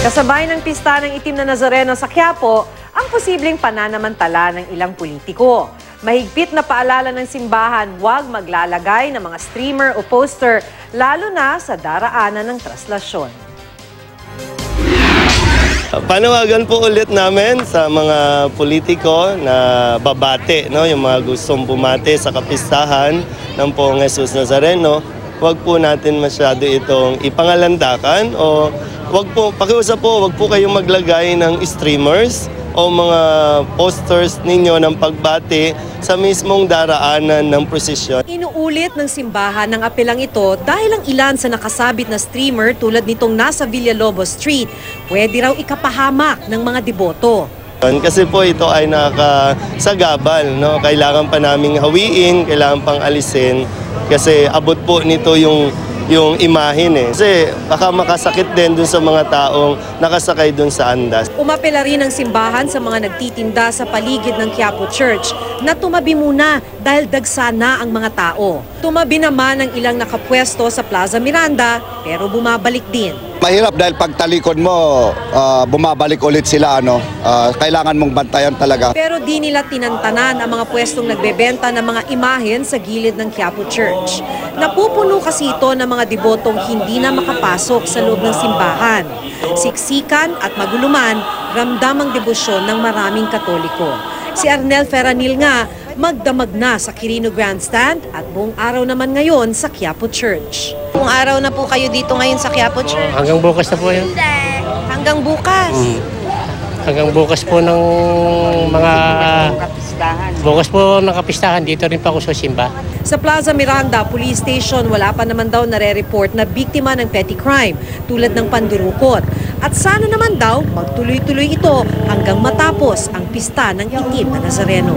Kasabay ng pista ng itim na Nazareno sa Quiapo, ang posibleng pananamantala ng ilang politiko. Mahigpit na paalala ng simbahan, huwag maglalagay ng mga streamer o poster, lalo na sa daraanan ng traslasyon. Panawagan po ulit namin sa mga politiko na babate, yung mga gustong bumate sa kapistahan ng Poong Jesus Nazareno. Huwag po natin masyado itong ipangalandakan o pakiusap po, huwag po kayong maglagay ng streamers o mga posters ninyo ng pagbati sa mismong daraanan ng prosesyon. Inuulit ng simbahan ng apelang ito dahil ang ilan sa nakasabit na streamer tulad nitong nasa Villalobos Street, pwede raw ikapahamak ng mga deboto. Kasi po ito ay nakasagabal, kailangan pa naming hawiin, kailangan pang alisin kasi abot po nito yung imahin Kasi baka makasakit din dun sa mga taong nakasakay dun sa andas. Umapela rin ang simbahan sa mga nagtitinda sa paligid ng Quiapo Church na tumabi muna dahil dagsa na ang mga tao. Tumabi naman ang ilang nakapwesto sa Plaza Miranda pero bumabalik din. Mahirap dahil pag talikod mo, bumabalik ulit sila. Kailangan mong bantayan talaga. Pero di nila tinantanan ang mga pwestong nagbebenta ng mga imahen sa gilid ng Quiapo Church. Napupuno kasi ito ng mga debotong hindi na makapasok sa loob ng simbahan. Siksikan at maguluman, ramdam ang debosyon ng maraming Katoliko. Si Arnel Ferranil nga, magdamag na sa Quirino Grandstand at buong araw naman ngayon sa Quiapo Church. Buong araw na po kayo dito ngayon sa Quiapo Church? Hanggang bukas na po yun. Hanggang bukas? Hanggang bukas po ng mga... Bukas po ng kapistahan, dito rin pa ako sa simba. Sa Plaza Miranda Police Station, wala pa naman daw nare-report na biktima ng petty crime tulad ng pandurukot. At sana naman daw magtuloy-tuloy ito hanggang matapos ang pista ng itim na Nazareno.